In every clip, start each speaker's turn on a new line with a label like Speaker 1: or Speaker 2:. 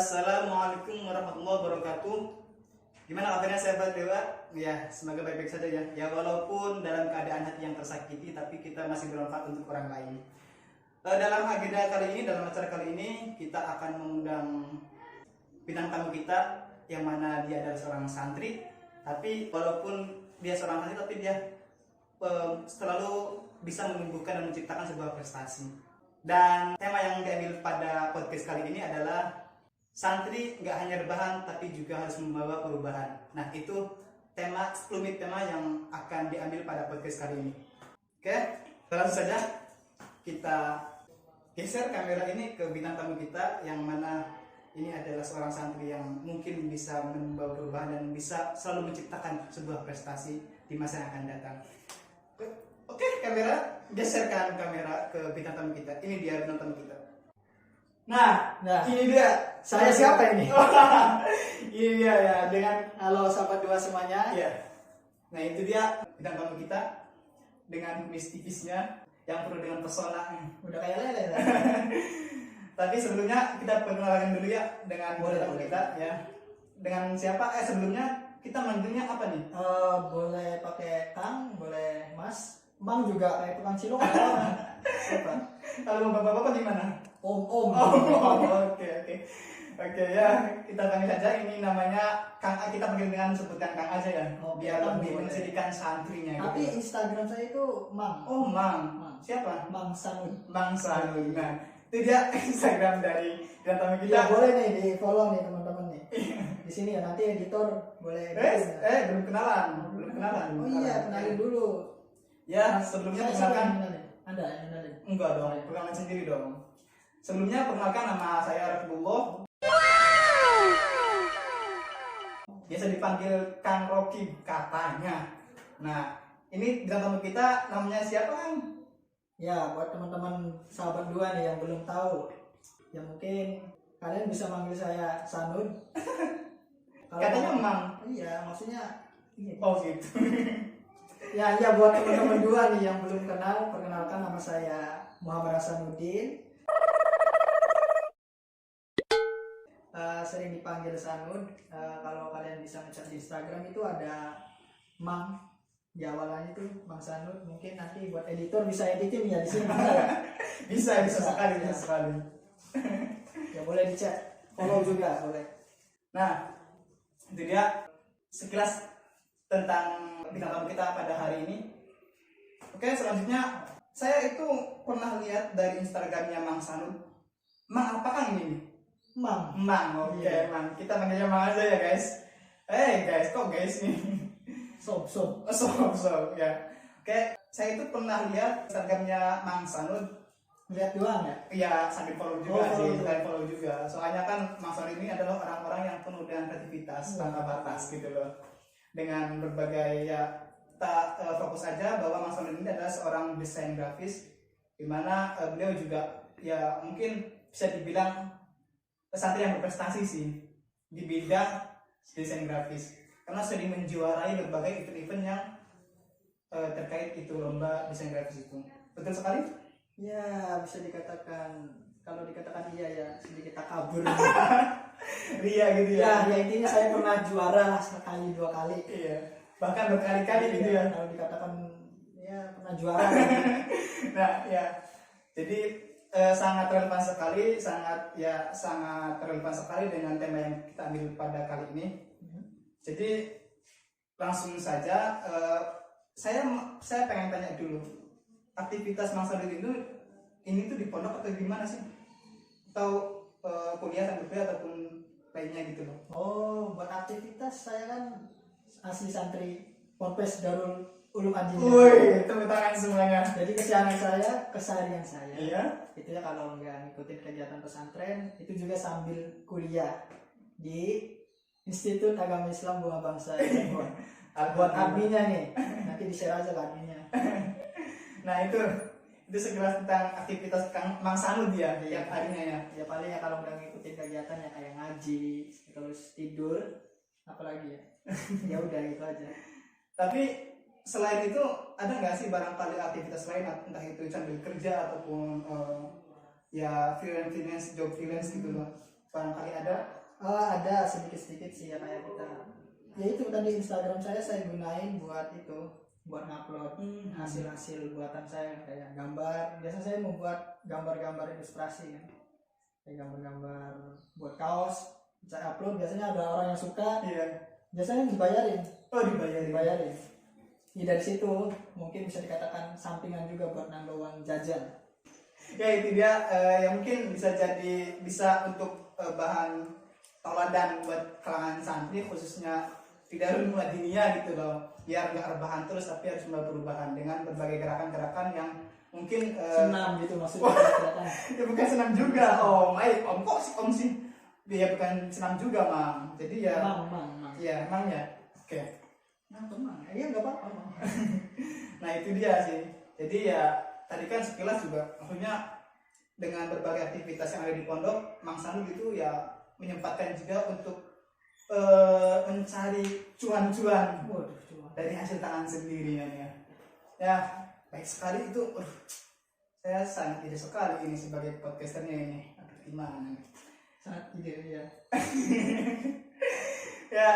Speaker 1: Assalamualaikum warahmatullahi wabarakatuh. Gimana kabarnya sahabat dewa? Ya, semoga baik-baik saja ya. Ya walaupun dalam keadaan hati yang tersakiti, tapi kita masih bermanfaat untuk orang lain. Dalam agenda kali ini, dalam acara kali ini, kita akan mengundang bintang tamu kita, yang mana dia adalah seorang santri. Tapi walaupun dia seorang santri, tapi dia selalu bisa menumbuhkan dan menciptakan sebuah prestasi. Dan tema yang diambil pada podcast kali ini adalah santri nggak hanya rebahan tapi juga harus membawa perubahan. Nah, itu tema rumit tema yang akan diambil pada podcast kali ini. Oke, langsung saja kita geser kamera ini ke bintang tamu kita, yang mana ini adalah seorang santri yang mungkin bisa membawa perubahan dan bisa selalu menciptakan sebuah prestasi di masa yang akan datang. Oke, kamera, geserkan kamera ke bintang tamu kita. Ini dia bintang tamu kita. Nah, ini dia.
Speaker 2: Saya siapa ini?
Speaker 1: Ini dia ya, dengan
Speaker 2: Halo sahabat dua semuanya.
Speaker 1: ya. Nah, itu dia bintang tamu kita dengan kumis tipisnya yang penuh dengan pesona.
Speaker 2: Udah kayak lele lah.
Speaker 1: Tapi sebelumnya kita perkenalkan dulu ya dengan
Speaker 2: Boleh,
Speaker 1: tamu
Speaker 2: boleh.
Speaker 1: kita ya. Dengan siapa? Sebelumnya kita manggilnya apa nih?
Speaker 2: Boleh pakai Kang, boleh Mas, Bang juga kayak tukang cilok. Siapa?
Speaker 1: Kalau bapak-bapak gimana?
Speaker 2: Om.
Speaker 1: Oke ya, kita panggil saja. Ini namanya Kang A, kita panggil dengan sebutkan Kang aja ya.
Speaker 2: Oh,
Speaker 1: Biar
Speaker 2: Kang
Speaker 1: lebih
Speaker 2: boleh.
Speaker 1: menjadikan santrinya.
Speaker 2: Tapi
Speaker 1: gitu.
Speaker 2: Instagram saya itu Mang.
Speaker 1: Oh, Mang.
Speaker 2: Mang.
Speaker 1: Siapa?
Speaker 2: Mang Sanud.
Speaker 1: Mang Sanud. Nah, itu dia Instagram dari bintang tamu kita.
Speaker 2: Ya boleh nih di follow nih teman-teman nih. Di sini ya, nanti editor boleh.
Speaker 1: Belum kenalan.
Speaker 2: Oh iya, kenalin dulu.
Speaker 1: Ya, sebelumnya
Speaker 2: Saya
Speaker 1: perkenalkan.
Speaker 2: yang kenalin. Anda yang kenalin.
Speaker 1: Enggak dong, perkenalan sendiri dong. Sebelumnya perkenalkan, nama saya Arifullah. Biasa dipanggil Kang Rocky katanya. Nah, ini bintang tamu kita namanya siapa, Kang?
Speaker 2: Ya, buat teman-teman sahabat dua nih yang belum tahu, ya mungkin kalian bisa manggil saya Sanud.
Speaker 1: Katanya Mang.
Speaker 2: Iya, maksudnya ini.
Speaker 1: Oh gitu.
Speaker 2: Ya, buat teman-teman dua nih yang belum kenal, perkenalkan nama saya Muhammad Hasanuddin. Sering dipanggil Sanud. Kalau kalian bisa ngecek di Instagram itu ada Mang. Di awalannya itu Mang Sanud. Mungkin nanti buat editor bisa editin ya di sini.
Speaker 1: Bisa sekali,
Speaker 2: Ya.
Speaker 1: bisa sekali.
Speaker 2: Ya boleh dicek, follow juga boleh.
Speaker 1: Nah, itu dia sekilas tentang bintang tamu kita pada hari ini. Oke, selanjutnya saya itu pernah lihat dari Instagramnya Mang Sanud. Mang apa Kang ini?
Speaker 2: Mang.
Speaker 1: Mang, oke,
Speaker 2: Iya.
Speaker 1: Mang. Kita manggilnya Mang aja ya, guys. Guys, kok guys nih?
Speaker 2: Sob.
Speaker 1: So, ya. Oke, saya itu pernah lihat Instagramnya Mang Sanud.
Speaker 2: Lihat doang ya?
Speaker 1: Iya, sambil follow juga
Speaker 2: Oh,
Speaker 1: sih,
Speaker 2: follow.
Speaker 1: sambil follow juga. Soalnya kan Mang Sanud ini adalah orang-orang yang penuh dengan kreativitas tanpa batas gitu loh. Dengan berbagai ya, kita fokus aja bahwa Mang Sanud ini adalah seorang desain grafis, dimana beliau juga ya mungkin bisa dibilang santri yang berprestasi sih di bidang desain grafis, karena sering menjuarai berbagai event-event yang terkait itu lomba desain grafis itu. Betul sekali?
Speaker 2: Ya, bisa dikatakan, kalau dikatakan iya ya sedikit takabur.
Speaker 1: Ria gitu
Speaker 2: Ya,
Speaker 1: ya.
Speaker 2: intinya saya pernah juara lah sekali dua kali.
Speaker 1: Iya. Bahkan berkali-kali gitu ya.
Speaker 2: Kalau dikatakan ya pernah juara.
Speaker 1: Nah, ya. Jadi sangat relevan sekali dengan tema yang kita ambil pada kali ini. Jadi langsung saja saya pengen tanya dulu, aktivitas Mang Sanud itu ini tuh di pondok atau gimana sih? Atau kuliah sambil kuliah ataupun lainnya gitu loh?
Speaker 2: Oh, buat aktivitas saya kan asli santri Ponpes Darul Ulum Adina.
Speaker 1: Woi, tepuk tangan semuanya.
Speaker 2: Jadi keseharian saya.
Speaker 1: Iya.
Speaker 2: Itu ya kalau nggak ngikutin kegiatan pesantren, itu juga sambil kuliah di Institut Agama Islam Bunga Bangsa. Buat adminnya nih, nanti di-share aja ke adminnya.
Speaker 1: Nah itu sekilas tentang aktivitas Kang Mang Sanud ya, tiap harinya ya.
Speaker 2: Ya paling ya kalau nggak ngikutin kegiatan ya kayak ngaji, terus tidur, apalagi ya. Ya udah gitu aja.
Speaker 1: Tapi selain itu ada nggak sih barangkali aktivitas lain, entah itu sambil kerja ataupun ya freelance job freelance gitu loh? barangkali ada.
Speaker 2: Ada sedikit-sedikit sih ya, kayak kita. Ya itu tadi Instagram saya gunain buat itu, buat ngupload hasil-hasil buatan saya kayak gambar. Biasa saya membuat gambar-gambar ilustrasi kan. Kayak gambar-gambar buat kaos. Saya upload, biasanya ada orang yang suka.
Speaker 1: Iya.
Speaker 2: Biasanya dibayarin.
Speaker 1: Oh, dibayarin.
Speaker 2: Ya, dari situ mungkin bisa dikatakan sampingan juga buat nambah uang jajan.
Speaker 1: Ya itu dia, yang mungkin bisa untuk bahan toladan buat kalangan santri, khususnya di Darul Madiniyah gitu loh, biar nggak rebahan terus tapi harus membawa perubahan dengan berbagai gerakan-gerakan yang mungkin
Speaker 2: Senam gitu maksudnya. Kelihatan.
Speaker 1: ya bukan senam juga om, om sih ya bukan senam juga mang, jadi ya
Speaker 2: Mang.
Speaker 1: ya emang ya oke.
Speaker 2: Nah, Mang. Iya nggak apa-apa. Mang.
Speaker 1: Nah itu dia sih, jadi ya tadi kan sekilas juga maksudnya dengan berbagai aktivitas yang ada di pondok, Mang Sanul itu ya menyempatkan juga untuk mencari cuan-cuan dari hasil tangan sendiri ya baik sekali itu. Saya sangat ide sekali ini sebagai podcasternya ini. Aduh gimana nih,
Speaker 2: Sangat ide ya.
Speaker 1: ya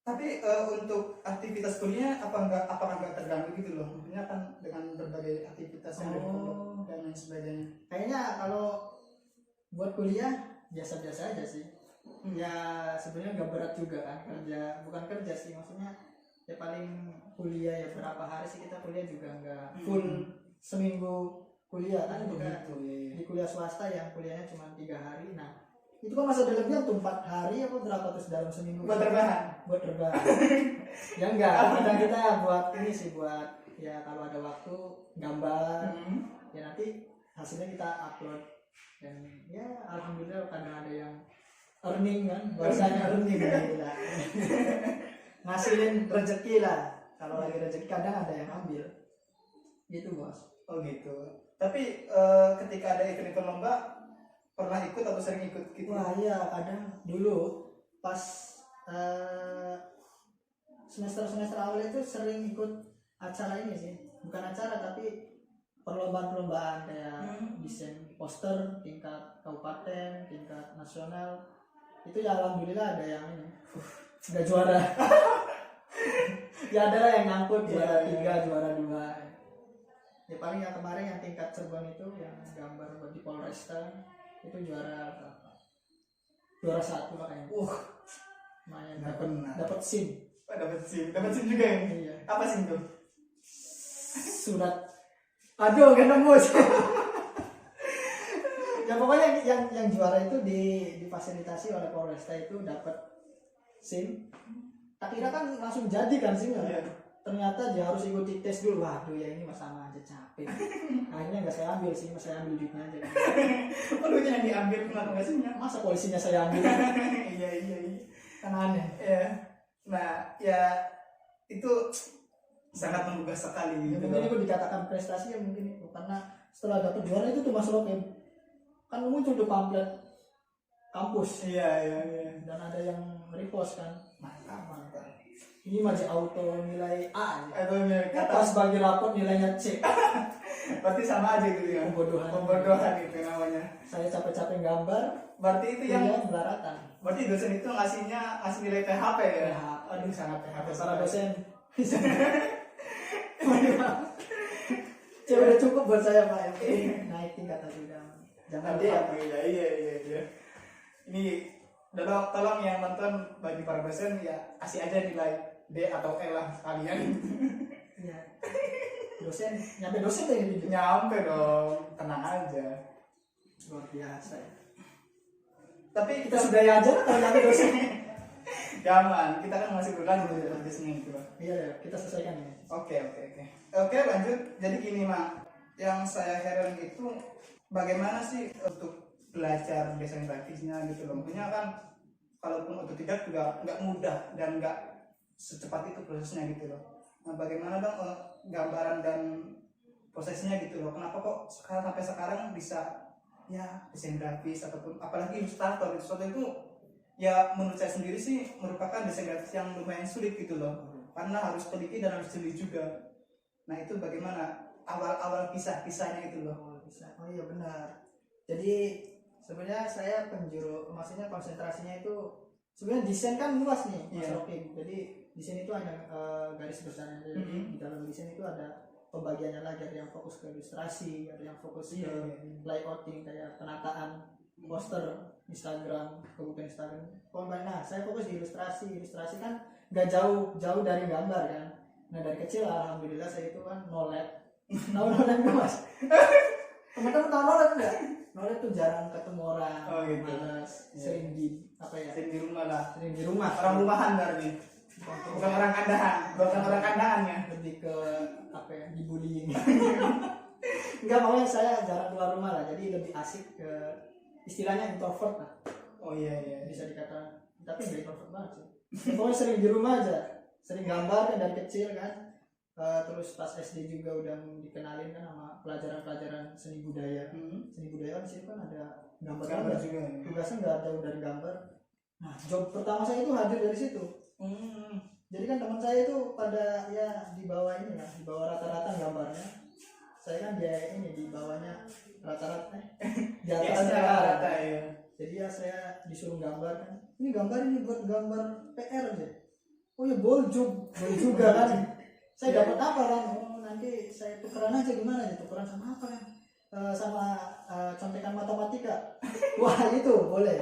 Speaker 1: tapi untuk aktivitas kuliah apakah nggak terganggu gitu loh, maksudnya kan dengan berbagai aktivitas yang ada di pondok dan lain sebagainya.
Speaker 2: Kayaknya kalau buat kuliah biasa-biasa aja sih. Ya sebenarnya nggak berat juga kan, bukan kerja sih, maksudnya ya paling kuliah ya berapa hari sih kita kuliah juga nggak full seminggu kuliah kan. Kita di kuliah swasta yang kuliahnya cuma 3 hari. Nah itu kan masa dalamnya tuh 4 hari apa berapa terus dalam seminggu
Speaker 1: Buat terbahan.
Speaker 2: Ya enggak, kadang kita buat ini sih, buat ya kalau ada waktu gambar ya nanti hasilnya kita upload. Dan ya alhamdulillah kadang ada yang earning kan, bahasanya earning lah. Ngasilin rezeki lah. Kalau lagi rezeki kadang ada yang ambil gitu bos.
Speaker 1: Oh gitu. Tapi ketika ada event-event lomba pernah ikut atau sering ikut gitu?
Speaker 2: Wah iya, kadang dulu pas semester awal itu sering ikut acara ini sih, bukan acara tapi perlombaan kayak desain poster tingkat kabupaten, tingkat nasional. Itu ya alhamdulillah ada yang ini nggak juara. Ya ada lah yang ngangkut juara 3, juara 2. Ya paling yang kemarin yang tingkat Cirebon itu yang gambar buat di Polresta itu juara berapa? Juara 1 lah kayaknya. Lumayan dapat SIM.
Speaker 1: Dapat SIM juga ya?
Speaker 2: Iya.
Speaker 1: Apa SIM tuh?
Speaker 2: Surat. Aduh, gak nemu. Ya pokoknya yang juara itu difasilitasi oleh Polresta itu dapat SIM. Tak kira kan langsung jadi kan SIM-nya.
Speaker 1: Iya.
Speaker 2: Ternyata dia harus ikuti tes dulu. Waduh ya ini sama aja capek. Akhirnya nggak saya ambil SIM, saya ambil duitnya aja.
Speaker 1: Oh duitnya yang diambil, kenapa nggak SIM-nya?
Speaker 2: Masa polisinya saya ambil?
Speaker 1: Iya.
Speaker 2: Kan aneh.
Speaker 1: Ya. Nah ya itu sangat menggugah sekali
Speaker 2: Ya,
Speaker 1: gitu.
Speaker 2: mungkin itu dikatakan prestasi ya mungkin itu, karena setelah dapat juara itu tuh Mas Rokem kan muncul tuh pamflet kampus.
Speaker 1: Iya.
Speaker 2: Dan ada yang repost kan.
Speaker 1: Mantap.
Speaker 2: Ini masih auto nilai A ya.
Speaker 1: Atau
Speaker 2: Pas bagi rapot nilainya C.
Speaker 1: berarti sama aja gitu ya. Pembodohan itu namanya.
Speaker 2: Saya capek-capek gambar,
Speaker 1: Berarti itu yang
Speaker 2: kuliah belaratan.
Speaker 1: berarti dosen itu ngasih nilai PHP ya.
Speaker 2: PHP.
Speaker 1: Aduh sangat PHP.
Speaker 2: Para dosen. Cewek udah cukup buat saya Pak. Naik tingkat aja udah. Jangan
Speaker 1: Nanti apa ya? Iya. Ini tolong yang nonton bagi para dosen ya kasih aja nilai D atau E lah kalian.
Speaker 2: Iya. Dosen, nyampe dosen kayak gitu.
Speaker 1: Nyampe dong, tenang aja.
Speaker 2: Luar biasa ya.
Speaker 1: Tapi
Speaker 2: Kita sudah aja kalau nyampe dosen.
Speaker 1: Jangan, kita kan masih berlanjut di podcastnya itu.
Speaker 2: Iya, kita selesaikan ya.
Speaker 1: Oke, lanjut. Jadi gini Mak, yang saya heran itu bagaimana sih untuk belajar desain grafisnya gitu loh. Maksudnya kan kalaupun otodidak juga nggak mudah dan nggak secepat itu prosesnya gitu loh. Nah bagaimana dong gambaran dan prosesnya gitu loh. Kenapa kok sampai sekarang bisa ya desain grafis ataupun apalagi ilustrator itu ya menurut saya sendiri sih merupakan desain grafis yang lumayan sulit gitu loh. Karena harus teliti dan harus jeli juga. Nah itu bagaimana awal-awal kisahnya itu loh.
Speaker 2: Oh iya benar. Jadi Sebenarnya saya maksudnya konsentrasinya itu sebenarnya desain kan luas nih Mas
Speaker 1: Iya.
Speaker 2: Rocky. Jadi desain itu hanya garis besarnya. Jadi di dalam desain itu ada pembagiannya lagi, ada yang fokus ke ilustrasi, ada yang fokus
Speaker 1: Iya,
Speaker 2: ke
Speaker 1: iya.
Speaker 2: layouting kayak penataan poster Instagram, kebutuhan Instagram. Nah, saya fokus di ilustrasi. Ilustrasi kan nggak jauh dari gambar kan. Nah dari kecil alhamdulillah saya itu kan nolet. Tahu nolet nggak Mas? Teman-teman tahu nolet nggak? Nolet tuh jarang ketemu orang,
Speaker 1: Oh, gitu.
Speaker 2: malas,
Speaker 1: Iya.
Speaker 2: sering di apa ya?
Speaker 1: Sering di rumah lah.
Speaker 2: Sering di rumah.
Speaker 1: Orang rumahan berarti. Bukan orang kandahan, bukan orang kandangan ya.
Speaker 2: Lebih ke apa ya? Dibullying. Enggak, pokoknya saya jarang keluar rumah lah. Jadi lebih asik ke istilahnya introvert lah.
Speaker 1: Oh iya iya.
Speaker 2: Bisa dikatakan. Tapi nggak introvert banget sih. Ya, pokoknya sering di rumah aja. Sering gambar kan dari kecil kan. Terus pas SD juga udah dikenalin kan sama pelajaran-pelajaran seni budaya. Seni budaya di sini kan ada gambar
Speaker 1: Gambar juga. Ya.
Speaker 2: tugasnya nggak jauh dari gambar. Nah job pertama saya itu hadir dari situ. Jadi kan teman saya itu pada ya di bawah ini lah, di bawah rata-rata gambarnya. Saya kan dia ini di bawahnya rata-rata, di
Speaker 1: Ya,
Speaker 2: atasnya
Speaker 1: rata ya.
Speaker 2: Jadi ya saya disuruh gambar kan. Ini gambar ini buat gambar PR aja. Oh ya boleh juga kan. Saya dapat apa kan? Oh, nanti saya tukeran aja gimana ya? Tukeran sama apa kan? Sama contekan matematika. Wah itu boleh.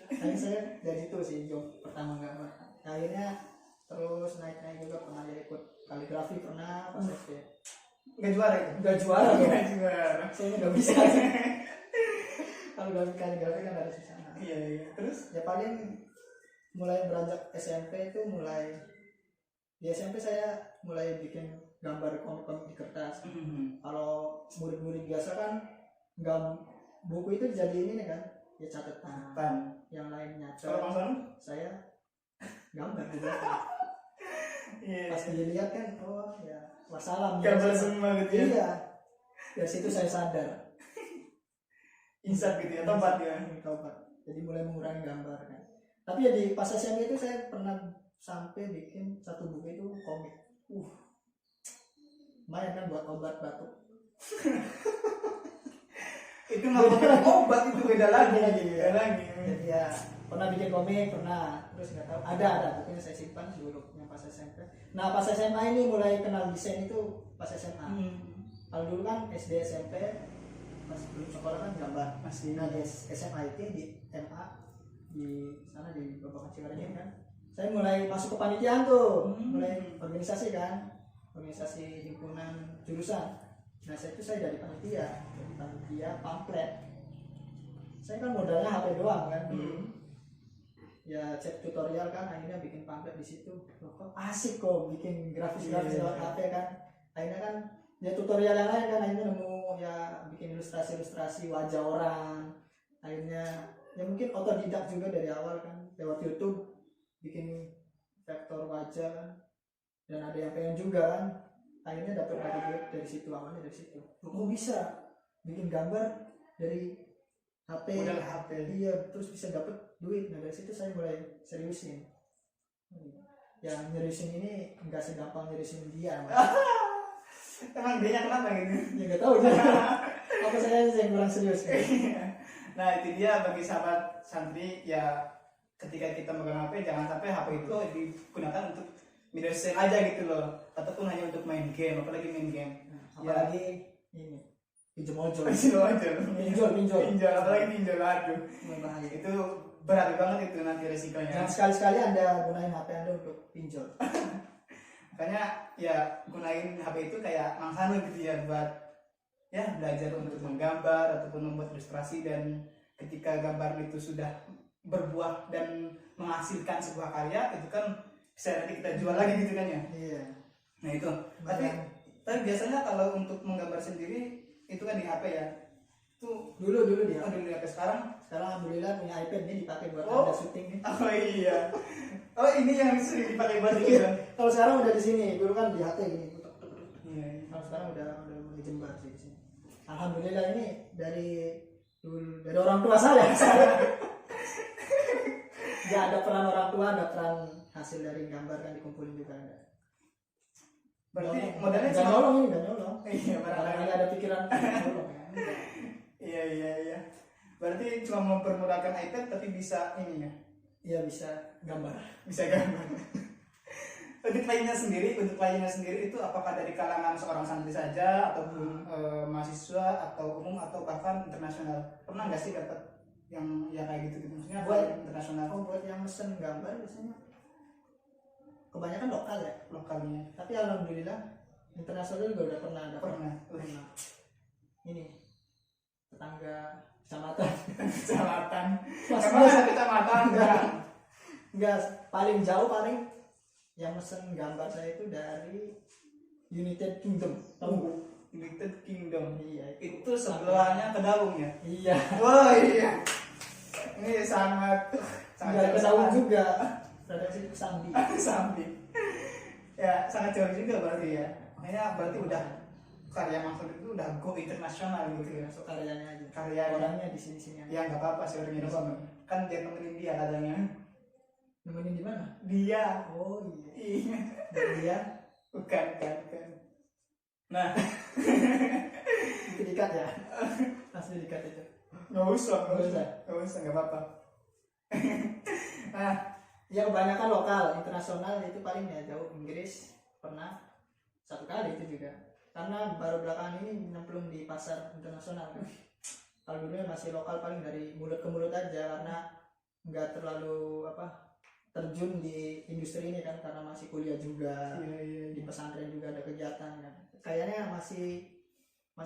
Speaker 2: Akhirnya saya dari itu sih job pertama gambar. Akhirnya terus naik juga pernah jadi ikut kaligrafi pernah pas SD.
Speaker 1: Nggak juara itu.
Speaker 2: Udah juara dong.
Speaker 1: Nggak juara.
Speaker 2: Saya nggak bisa. Kalau kaligrafi kan harus di sana.
Speaker 1: Iya iya. Terus?
Speaker 2: Ya paling mulai beranjak SMP itu di SMP saya mulai bikin gambar komik-komik di kertas. Kalau murid-murid biasa kan buku itu jadi ini kan ya catatan,
Speaker 1: Tan.
Speaker 2: yang lain nyatet,
Speaker 1: Kalau Bang Sanu?
Speaker 2: saya gambar di belakang.
Speaker 1: Iya.
Speaker 2: Pas dilihat kan oh ya wassalam
Speaker 1: Gambar semua gitu ya.
Speaker 2: iya, dari situ saya sadar
Speaker 1: Insert gitu ya, tobat ya.
Speaker 2: tobat, jadi mulai mengurangi gambar kan. Tapi ya di pas SMP itu saya pernah sampai bikin satu buku itu komik. Lumayan kan buat obat batuk.
Speaker 1: Itu nggak pakai obat, itu beda lagi. Beda lagi.
Speaker 2: Jadi ya pernah bikin komik, pernah. Terus nggak tahu ada bukunya saya simpan dulu yang pas SMP. Nah pas SMA ini mulai kenal desain itu pas SMA. Kalau dulu kan SD SMP pas belum sekolah kan gambar.
Speaker 1: Masih.
Speaker 2: Nah di SMA itu di MA di sana di Babakan Cikarang kan. Saya mulai masuk ke panitiaan tuh, mulai organisasi kan, organisasi himpunan jurusan. Nah saya dari panitia pamflet. Saya kan modalnya HP doang kan, ya cek tutorial kan, akhirnya bikin pamflet di situ. Loh, kok asik kok bikin grafis-grafis lewat HP kan. Akhirnya kan ya tutorial yang lain kan, akhirnya nemu ya bikin ilustrasi wajah orang. Akhirnya ya mungkin otodidak juga dari awal kan, lewat YouTube bikin vektor wajah kan. Dan ada yang pengen juga kan, akhirnya dapat lagi duit dari situ, awalnya dari situ. Kok bisa bikin gambar dari HP?
Speaker 1: Modal HP.
Speaker 2: Iya, terus bisa dapat duit. Nah dari situ saya mulai seriusin. Yang nyeriusin ini nggak segampang nyeriusin dia.
Speaker 1: Emang dia kenapa gitu?
Speaker 2: Ya nggak tahu dia. Apa saya yang kurang serius?
Speaker 1: Nah itu dia bagi sahabat santri ya, ketika kita megang HP jangan sampai HP itu digunakan untuk media sosial aja gitu loh, ataupun hanya untuk main game, apalagi main game.
Speaker 2: Apalagi ini pinjol-ojol.
Speaker 1: Pinjol, apalagi pinjol, aduh.
Speaker 2: Berbahaya.
Speaker 1: Itu berat banget itu nanti resikonya.
Speaker 2: Jangan sekali-sekali Anda gunain HP Anda untuk pinjol.
Speaker 1: Makanya ya gunain HP itu kayak Mang Sanu gitu ya, buat ya belajar untuk menggambar ataupun membuat ilustrasi, dan ketika gambar itu sudah berbuah dan menghasilkan sebuah karya, itu kan bisa nanti kita jual lagi gitu kan ya.
Speaker 2: Iya.
Speaker 1: Nah itu. Tapi biasanya kalau untuk menggambar sendiri itu kan di HP ya. Itu
Speaker 2: Dulu dia.
Speaker 1: dulu ya, ke sekarang.
Speaker 2: Sekarang alhamdulillah punya iPad ini dipakai buat
Speaker 1: Oh.
Speaker 2: Anda syuting nih.
Speaker 1: Oh iya. Oh ini yang sering dipakai buat itu ya.
Speaker 2: Kalau sekarang udah di sini, dulu kan di HP gini.
Speaker 1: Iya.
Speaker 2: Kalau sekarang udah mulai jembar sih di sini. Alhamdulillah ini dari orang tua saya. Gak ada peran orang tua, ada peran hasil dari gambar kan dikumpulin juga ada.
Speaker 1: Berarti modalnya
Speaker 2: Gak nyolong ini, gak nyolong.
Speaker 1: Iya,
Speaker 2: Barangkali ada pikiran nyolong.
Speaker 1: Iya. Berarti cuma mempermudahkan iPad tapi bisa ini ya.
Speaker 2: Iya bisa gambar.
Speaker 1: Bisa gambar. Untuk kliennya sendiri itu apakah dari kalangan seorang santri saja ataupun mahasiswa atau umum atau bahkan internasional? Pernah nggak sih dapat yang kayak gitu gitu? Maksudnya
Speaker 2: Buat-
Speaker 1: internasional
Speaker 2: Buat yang mesen gambar biasanya kebanyakan lokal ya.
Speaker 1: lokalnya?
Speaker 2: Tapi alhamdulillah internasional juga udah pernah ada.
Speaker 1: Pernah.
Speaker 2: Pernah. Ini tetangga kecamatan.
Speaker 1: Kecamatan.
Speaker 2: Mas,
Speaker 1: Emang ada kecamatan enggak?
Speaker 2: Enggak, paling jauh paling yang mesen gambar saya itu dari United Kingdom. Tahu?
Speaker 1: United Kingdom.
Speaker 2: Iya.
Speaker 1: Itu sebelahnya Kedaung ya?
Speaker 2: Iya.
Speaker 1: Oh iya. Ini sangat
Speaker 2: Enggak
Speaker 1: jauh
Speaker 2: tahu juga. Redaksi Sambi.
Speaker 1: Sampai. Ya, sangat jauh juga berarti ya. Makanya berarti udah karya Maksud itu udah go internasional gitu ya.
Speaker 2: Masuk karyanya aja.
Speaker 1: Karyanya.
Speaker 2: Orangnya di sini-sini aja.
Speaker 1: Ya nggak apa-apa sih orangnya di sini. Kan dia temenin dia katanya.
Speaker 2: Nemenin di mana?
Speaker 1: Dia.
Speaker 2: Oh iya.
Speaker 1: Iya.
Speaker 2: Dan dia
Speaker 1: Bukan. Nah,
Speaker 2: itu dikat ya. Asli dikat itu.
Speaker 1: nggak usah,
Speaker 2: Nggak usah.
Speaker 1: nggak apa-apa. Nah,
Speaker 2: Ya kebanyakan lokal, internasional itu paling ya jauh Inggris pernah satu kali itu juga. Karena baru belakangan ini nyemplung di pasar internasional kan. Kalau dulu masih lokal paling dari mulut ke mulut aja karena nggak terlalu terjun di industri ini kan karena masih kuliah juga.
Speaker 1: iya.
Speaker 2: Di pesantren juga ada kegiatan kan. Kayaknya masih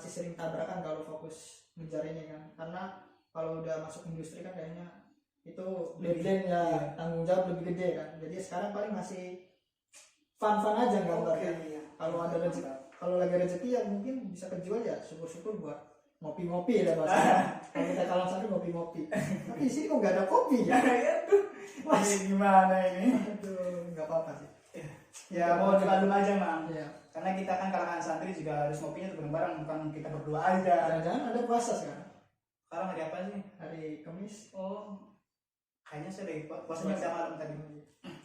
Speaker 2: sering tabrakan kalau fokus ngejar ini kan. Karena kalau udah masuk industri kan kayaknya itu deadline ya
Speaker 1: Iya.
Speaker 2: tanggung jawab lebih gede kan. Jadi sekarang paling masih fun aja gambar kan.
Speaker 1: Iya.
Speaker 2: Kalau ada rezeki, kalau lagi rezeki ya mungkin bisa kejual ya syukur-syukur buat ngopi-ngopi lah bahasa. Kalau kita kalah satu ngopi-ngopi. Tapi di sini kok nggak ada kopi ya?
Speaker 1: Aduh,
Speaker 2: Mas,
Speaker 1: ini gimana ini?
Speaker 2: aduh, nggak apa-apa sih.
Speaker 1: Ya mau dimaklum aja Mang.
Speaker 2: Ya.
Speaker 1: Karena kita kan kalangan santri juga harus ngopinya tuh bareng-bareng, bukan kita berdua aja.
Speaker 2: Jangan-jangan ada puasa sekarang.
Speaker 1: Sekarang hari apa sih?
Speaker 2: Hari Kamis.
Speaker 1: Oh, kayaknya sih deh, puasanya udah malam tadi.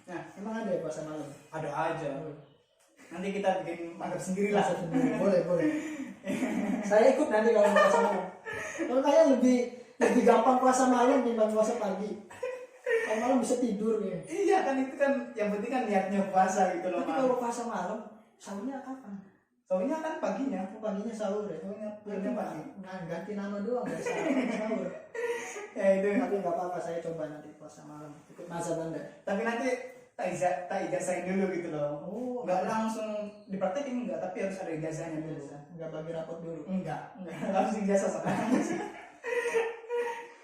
Speaker 1: Nah,
Speaker 2: Emang ada ya puasa malam?
Speaker 1: ada aja. Nanti kita bikin mantap sendiri lah.
Speaker 2: Puasa sendiri. Boleh. Saya ikut nanti kalau puasa malam. Kalau kayak lebih gampang puasa malam dibanding puasa pagi. Kalau malam bisa tidur ya.
Speaker 1: Iya kan itu kan yang penting kan niatnya puasa gitu loh.
Speaker 2: Tapi
Speaker 1: Mang.
Speaker 2: kalau puasa malam, sahurnya kapan?
Speaker 1: Soalnya kan paginya.
Speaker 2: Aku paginya sahur ya.
Speaker 1: Soalnya pagi.
Speaker 2: Nah, ganti nama doang dari sahur.
Speaker 1: Ya itu.
Speaker 2: Tapi nggak apa-apa, saya coba nanti puasa malam. Ikut mazhab Anda.
Speaker 1: Tapi nanti tak ijazahin dulu gitu loh.
Speaker 2: Oh,
Speaker 1: Nggak langsung dipraktekin enggak, tapi harus ada ijazahnya dulu.
Speaker 2: nggak bagi rapot dulu.
Speaker 1: Enggak. Harus ijazah sekarang.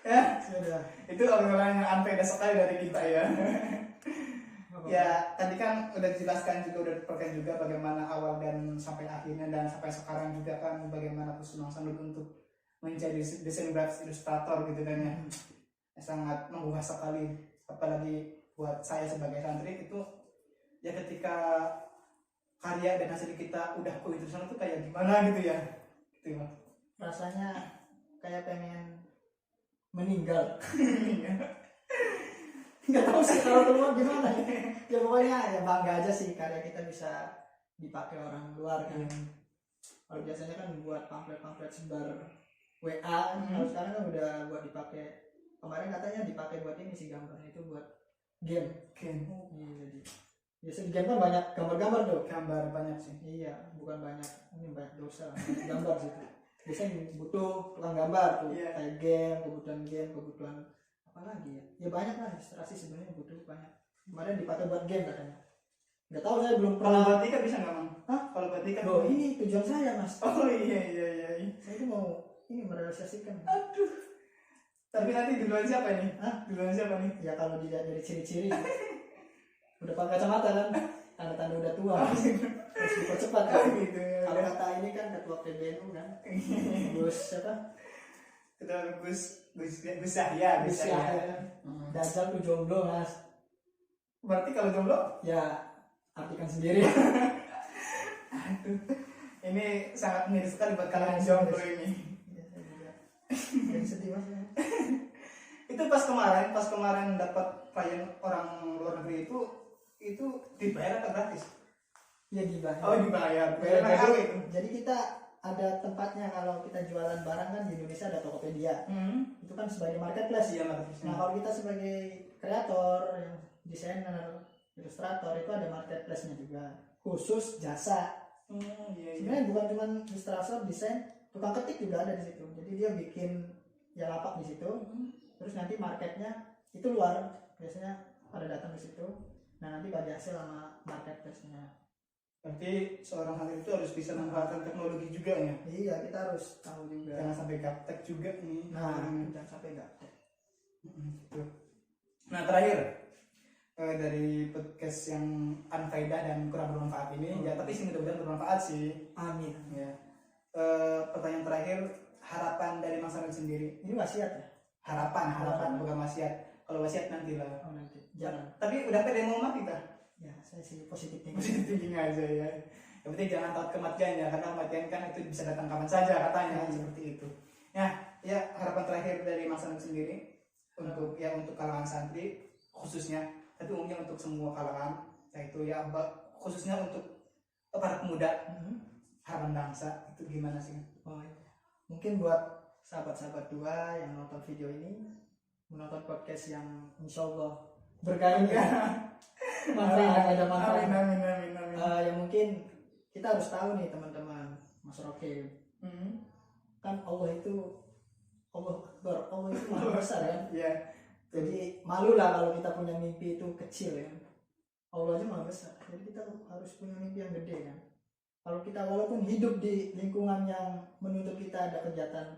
Speaker 1: Ya,
Speaker 2: Sudah.
Speaker 1: itu obrolan yang unfair sekali dari kita ya. Ya, tadi kan udah dijelaskan juga, udah diperkenalkan juga bagaimana awal dan sampai akhirnya dan sampai sekarang juga kan bagaimana Kusuma Sanul untuk menjadi desain grafis ilustrator gitu kan ya. Sangat menggugah sekali, apalagi buat saya sebagai santri itu ya ketika karya dan hasil kita udah itu sana tuh kayak gimana gitu ya. Gitu ya.
Speaker 2: Rasanya kayak pengen meninggal. Nggak tahu sih kalau keluar gimana ya. Ya pokoknya ya bangga aja sih karya kita bisa dipakai orang luar kan. Kalau biasanya kan buat pamflet sebar WA kan. Kalau sekarang kan udah buat dipakai. Kemarin katanya dipakai buat ini sih gambarnya itu buat game. Iya, jadi biasa di game kan banyak gambar-gambar tuh.
Speaker 1: Gambar banyak sih.
Speaker 2: Iya, bukan banyak. Ini banyak dosa. Banyak gambar sih. Biasanya butuh tukang gambar tuh.
Speaker 1: Iya.
Speaker 2: Kayak game, kebutuhan apa lagi ya? Ya banyak lah ilustrasi sebenarnya butuh banyak. Kemarin dipakai buat game katanya. Nggak tahu, saya belum
Speaker 1: Kalau
Speaker 2: pernah.
Speaker 1: buat Tika bisa nggak Mang?
Speaker 2: Hah?
Speaker 1: Kalau buat Tika?
Speaker 2: Loh, ini tujuan saya mas.
Speaker 1: Oh iya.
Speaker 2: Saya itu mau ini merealisasikan.
Speaker 1: Aduh. Tapi nanti duluan siapa nih?
Speaker 2: Hah?
Speaker 1: Duluan siapa nih?
Speaker 2: Ya kalau dilihat dari ciri-ciri, udah pakai kacamata kan, tanda-tanda udah tua, harus dipercepat kan.
Speaker 1: Gitu ya.
Speaker 2: Kalau kata ini kan ketua PBNU kan, Gus siapa?
Speaker 1: Ketua Gus Yahya.
Speaker 2: Gus Yahya kan. Dajjal tuh jomblo mas.
Speaker 1: Berarti kalau jomblo?
Speaker 2: Ya artikan sendiri.
Speaker 1: Aduh. Ini sangat miris sekali buat kalian jomblo ini.
Speaker 2: Ya, saya juga. Jadi sedih mas ya.
Speaker 1: Itu pas kemarin dapat klien orang luar negeri itu dibayar atau gratis?
Speaker 2: Ya dibayar.
Speaker 1: Oh dibayar.
Speaker 2: Ya,
Speaker 1: Bayar apa itu?
Speaker 2: jadi kita ada tempatnya kalau kita jualan barang kan di Indonesia ada Tokopedia. Itu kan sebagai marketplace.
Speaker 1: Iya,
Speaker 2: Nah kalau kita sebagai kreator, yang desainer, ilustrator itu ada marketplace-nya juga khusus jasa.
Speaker 1: Iya.
Speaker 2: Sebenarnya bukan cuma ilustrator, desain, tukang ketik juga ada di situ. Jadi dia bikin ya lapak di situ. Terus nanti marketnya itu luar, biasanya pada datang di situ. Nah nanti bagi hasil sama marketplace-nya.
Speaker 1: Berarti seorang hakim itu harus bisa memanfaatkan teknologi juga ya.
Speaker 2: Iya, kita harus tahu juga.
Speaker 1: Jangan sampai gaptek juga nih.
Speaker 2: Nah, jangan sampai gaptek.
Speaker 1: Gitu. Nah terakhir dari podcast yang unfaedah dan kurang bermanfaat ini, ya tapi sih mudah-mudahan bermanfaat sih.
Speaker 2: Amin.
Speaker 1: Ya. Pertanyaan terakhir, harapan dari Mas Arun sendiri.
Speaker 2: Ini wasiat ya?
Speaker 1: Harapan bukan wasiat. Kalau wasiat nanti lah.
Speaker 2: Oh nanti. Jangan.
Speaker 1: Tapi udah pede mau mati kah?
Speaker 2: Ya, saya sih positif tinggi.
Speaker 1: Positif thinking aja ya. Yang penting jangan takut kematian ya, karena kematian kan itu bisa datang kapan saja katanya, seperti itu. Ya harapan terakhir dari Mas Arun sendiri untuk kalangan santri khususnya, tapi umumnya untuk semua kalangan, yaitu ya khususnya untuk para pemuda, harapan bangsa itu gimana sih?
Speaker 2: Oh, iya. Mungkin buat sahabat-sahabat dua yang nonton video ini, menonton podcast yang insya Allah berkah ini ya. Manfaat, ada manfaat.
Speaker 1: Amin.
Speaker 2: Ya mungkin kita harus tahu nih teman-teman, Mas Rocky, kan Allah itu maha besar kan.
Speaker 1: Iya.
Speaker 2: Jadi malu lah kalau kita punya mimpi itu kecil ya. Allah aja maha besar. Jadi kita harus punya mimpi yang gede kan. Kalau kita walaupun hidup di lingkungan yang menuntut kita ada kegiatan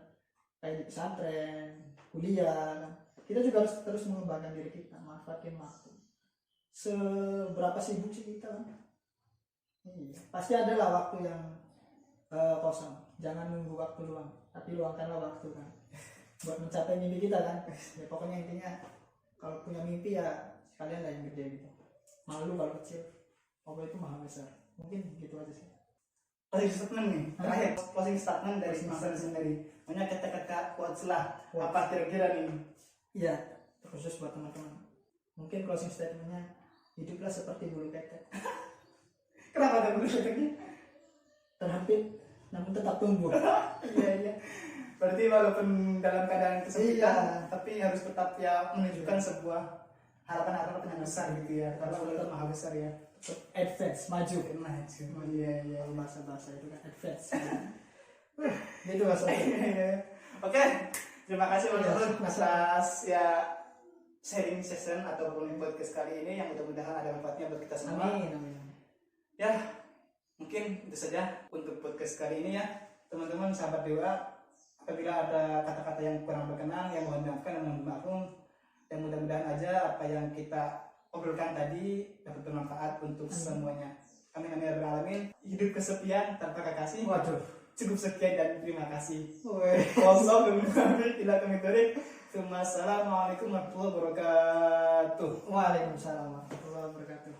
Speaker 2: kayak di pesantren, kuliah, kan, kita juga harus terus mengembangkan diri kita, manfaatin waktu. Seberapa sibuk sih kita kan? Iya. Pasti ada lah waktu yang kosong. Jangan nunggu waktu luang, tapi luangkanlah waktu kan buat mencapai mimpi kita kan. Ya pokoknya intinya kalau punya mimpi ya sekalian lah yang gede gitu. Malu kalau kecil. Allah itu maha besar. Mungkin gitu aja sih.
Speaker 1: Closing statement nih, terakhir closing statement dari Mas Arun sendiri. Banyak kata-kata quotes lah. Apa kira-kira nih?
Speaker 2: Iya, khusus buat teman-teman. Mungkin closing statementnya, hiduplah seperti bulu ketek.
Speaker 1: Kenapa ada bulu keteknya?
Speaker 2: Terhempit namun tetap tumbuh.
Speaker 1: Iya. Berarti walaupun dalam keadaan kesulitan,
Speaker 2: Iya.
Speaker 1: tapi harus tetap ya menunjukkan sebuah harapan-harapan yang besar gitu ya. Karena Allah itu maha besar ya.
Speaker 2: Advance, maju.
Speaker 1: Iya.
Speaker 2: Bahasa itu kan advance. Gitu Mas.
Speaker 1: Oke, terima kasih Mas
Speaker 2: Iya,
Speaker 1: Arun
Speaker 2: Mas.
Speaker 1: atas ya sharing session ataupun podcast kali ini yang mudah-mudahan ada manfaatnya buat kita semua.
Speaker 2: Amin.
Speaker 1: Ya, mungkin itu saja untuk podcast kali ini ya. Teman-teman sahabat dewa, apabila ada kata-kata yang kurang berkenan, yang mohon dimaafkan dan mohon maafkan. Dan mudah-mudahan aja apa yang kita obrolkan tadi dapat bermanfaat untuk semuanya. Amin amin ya rabbal alamin. Hidup kesepian tanpa kekasih.
Speaker 2: Waduh.
Speaker 1: Cukup sekian dan terima kasih.
Speaker 2: Woi.
Speaker 1: Wassalamualaikum warahmatullahi wabarakatuh.
Speaker 2: Waalaikumsalam warahmatullahi wabarakatuh.